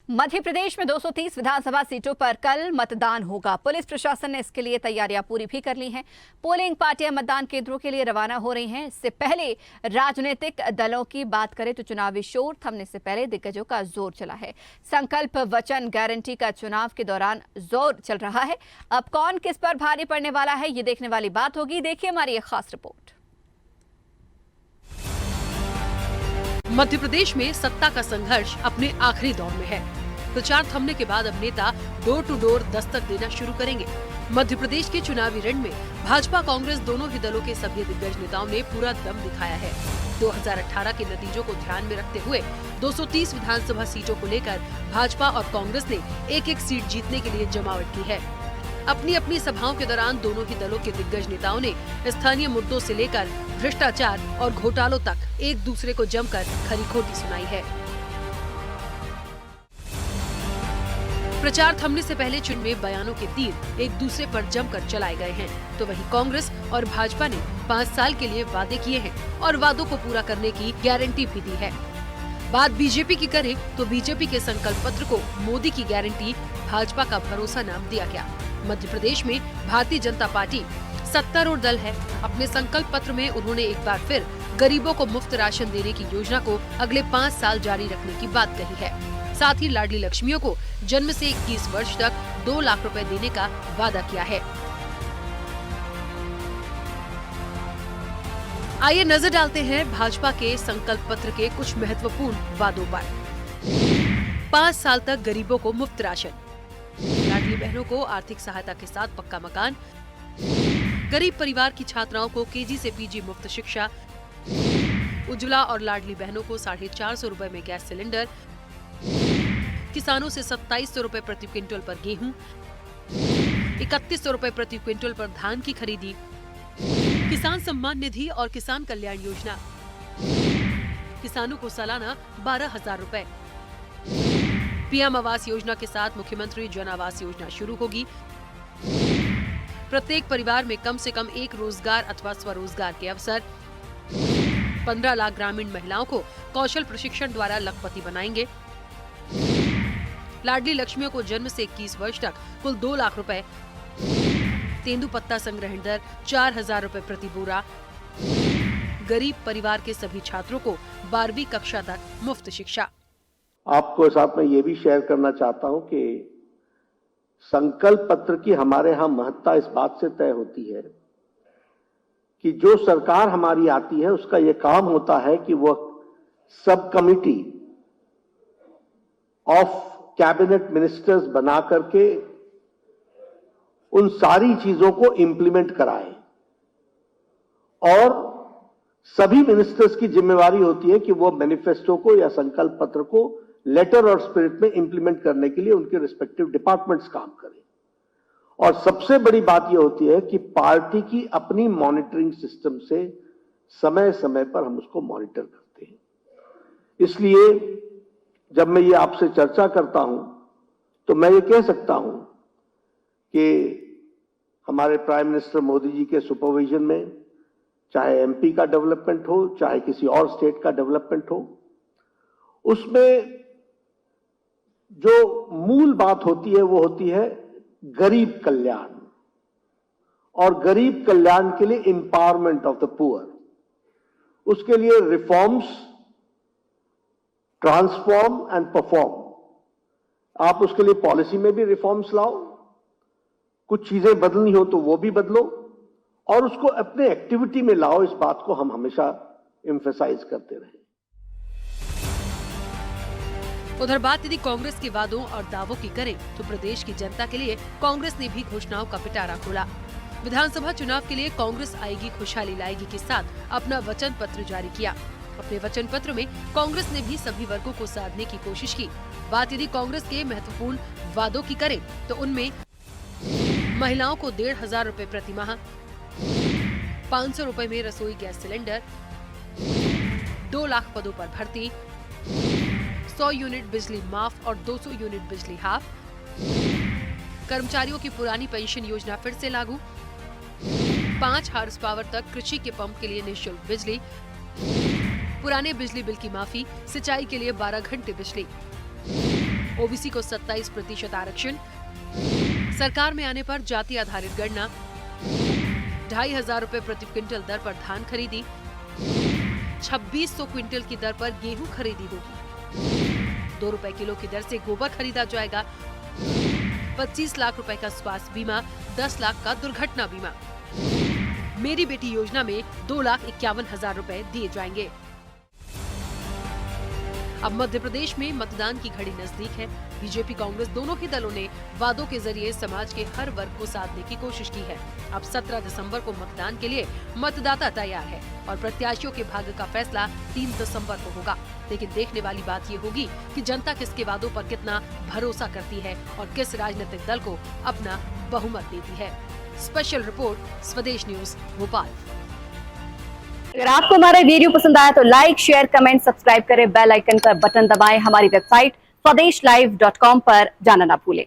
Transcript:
मध्य प्रदेश में 230 विधानसभा सीटों पर कल मतदान होगा। पुलिस प्रशासन ने इसके लिए तैयारियां पूरी भी कर ली हैं। पोलिंग पार्टियां मतदान केंद्रों के लिए रवाना हो रही हैं। इससे पहले राजनीतिक दलों की बात करें तो चुनावी शोर थमने से पहले दिग्गजों का जोर चला है। संकल्प वचन गारंटी का चुनाव के दौरान जोर चल रहा है। अब कौन किस पर भारी पड़ने वाला है, ये देखने वाली बात होगी। देखिए हमारी एक खास रिपोर्ट। मध्य प्रदेश में सत्ता का संघर्ष अपने आखिरी दौर में है। प्रचार थमने के बाद अब नेता डोर टू डोर दस्तक देना शुरू करेंगे। मध्य प्रदेश के चुनावी रण में भाजपा कांग्रेस दोनों ही दलों के सभी दिग्गज नेताओं ने पूरा दम दिखाया है। 2018 के नतीजों को ध्यान में रखते हुए 230 विधानसभा सीटों को लेकर भाजपा और कांग्रेस ने एक एक सीट जीतने के लिए जमावट की है। अपनी अपनी सभाओं के दौरान दोनों ही दलों के दिग्गज नेताओं ने स्थानीय मुद्दों से लेकर भ्रष्टाचार और घोटालों तक एक दूसरे को जमकर खरी खोटी सुनाई है। प्रचार थमने से पहले चुनावी बयानों के तीर एक दूसरे पर जमकर चलाए गए हैं, तो वहीं कांग्रेस और भाजपा ने 5 साल के लिए वादे किए हैं और वादों को पूरा करने की गारंटी भी दी है। बात बीजेपी की करें तो बीजेपी के संकल्प पत्र को मोदी की गारंटी, भाजपा का भरोसा नाम दिया गया। मध्य प्रदेश में भारतीय जनता पार्टी सत्तारूढ़ दल है। अपने संकल्प पत्र में उन्होंने एक बार फिर गरीबों को मुफ्त राशन देने की योजना को अगले 5 साल जारी रखने की बात कही है। साथ ही लाडली लक्ष्मियों को जन्म से 21 वर्ष तक 2 लाख रुपए देने का वादा किया है। आइए नजर डालते हैं भाजपा के संकल्प पत्र के कुछ महत्वपूर्ण वादों पर। 5 साल तक गरीबों को मुफ्त राशन, लाडली बहनों को आर्थिक सहायता के साथ पक्का मकान, गरीब परिवार की छात्राओं को केजी से पीजी मुफ्त शिक्षा, उज्ज्वला और लाडली बहनों को 450 रुपए में गैस सिलेंडर, किसानों से 2700 रुपए प्रति क्विंटल पर गेहूं, 3100 रुपए प्रति क्विंटल पर धान की खरीदी, किसान सम्मान निधि और किसान कल्याण योजना, किसानों को सालाना 12,000 रुपए, पीएम आवास योजना के साथ मुख्यमंत्री जन आवास योजना शुरू होगी। प्रत्येक परिवार में कम से कम एक रोजगार अथवा स्वरोजगार के अवसर, 15 लाख ग्रामीण महिलाओं को कौशल प्रशिक्षण द्वारा लखपति बनाएंगे। लाडली लक्ष्मियों को जन्म से 21 वर्ष तक कुल 2 लाख रुपए, तेंदुपत्ता संग्रहण दर 4,000 रुपए प्रति बोरा, गरीब परिवार के सभी छात्रों को 12वीं कक्षा तक मुफ्त शिक्षा। आपको साथ में ये भी शेयर करना चाहता हूं कि संकल्प पत्र की हमारे यहाँ महत्ता इस बात से तय होती है कि जो सरकार हमारी आती है उसका ये काम होता है कि वह सब कमिटी ऑफ कैबिनेट मिनिस्टर्स बना करके उन सारी चीजों को इंप्लीमेंट कराए, और सभी मिनिस्टर्स की जिम्मेवारी होती है कि वो मैनिफेस्टो को या संकल्प पत्र को लेटर और स्पिरिट में इंप्लीमेंट करने के लिए उनके रिस्पेक्टिव डिपार्टमेंट्स काम करें। और सबसे बड़ी बात यह होती है कि पार्टी की अपनी मॉनिटरिंग सिस्टम से समय समय पर हम उसको मॉनिटर करते हैं। इसलिए जब मैं ये आपसे चर्चा करता हूं तो मैं ये कह सकता हूं कि हमारे प्राइम मिनिस्टर मोदी जी के सुपरविजन में, चाहे एमपी का डेवलपमेंट हो, चाहे किसी और स्टेट का डेवलपमेंट हो, उसमें जो मूल बात होती है वो होती है गरीब कल्याण, और गरीब कल्याण के लिए एम्पावरमेंट ऑफ द पुअर। उसके लिए रिफॉर्म्स, ट्रांसफॉर्म एंड परफॉर्म। आप उसके लिए पॉलिसी में भी रिफॉर्म्स लाओ, कुछ चीजें बदलनी हो तो वो भी बदलो, और उसको अपने एक्टिविटी में लाओ। इस बात को हम हमेशा एम्फेसाइज करते रहे। उधर बात यदि कांग्रेस के वादों और दावों की करें तो प्रदेश की जनता के लिए कांग्रेस ने भी घोषणाओं का पिटारा खोला। विधानसभा चुनाव के लिए कांग्रेस आएगी खुशहाली लाएगी के साथ अपना वचन पत्र जारी किया। अपने वचन पत्र में कांग्रेस ने भी सभी वर्गों को साधने की कोशिश की। बात यदि कांग्रेस के महत्वपूर्ण वादों की करें तो उनमें महिलाओं को 1,500 रुपए प्रति माह, 500 रुपए में रसोई गैस सिलेंडर, 2 लाख पदों पर भर्ती, 100 यूनिट बिजली माफ और 200 यूनिट बिजली हाफ, कर्मचारियों की पुरानी पेंशन योजना फिर से लागू, 5 हार्स पावर तक कृषि के पंप के लिए निःशुल्क बिजली, पुराने बिजली बिल की माफी, सिंचाई के लिए 12 घंटे बिजली। ओबीसी को 27% आरक्षण, सरकार में आने पर जाति आधारित गणना, 2,500 रुपए प्रति क्विंटल दर पर धान खरीदी, 2600 क्विंटल की दर पर गेहूं खरीदी होगी, 2 रुपए किलो की दर से गोबर खरीदा जाएगा, 25 लाख रुपए का स्वास्थ्य बीमा, 10 लाख का दुर्घटना बीमा। मेरी बेटी योजना में 2,51,000 रुपए दिए जाएंगे। अब मध्य प्रदेश में मतदान की घड़ी नजदीक है। बीजेपी कांग्रेस दोनों ही दलों ने वादों के जरिए समाज के हर वर्ग को साधने की कोशिश की है। अब 17 दिसंबर को मतदान के लिए मतदाता तैयार है और प्रत्याशियों के भाग्य का फैसला 3 दिसंबर को होगा। लेकिन देखने वाली बात ये होगी कि जनता किसके वादों पर कितना भरोसा करती है और किस राजनीतिक दल को अपना बहुमत देती है। स्पेशल रिपोर्ट, स्वदेश न्यूज, भोपाल। अगर आपको हमारा वीडियो पसंद आया तो लाइक, शेयर, कमेंट, सब्सक्राइब करें, बेल आइकन का बटन दबाएं। हमारी वेबसाइट swdeshlive.com पर जाना ना भूलें।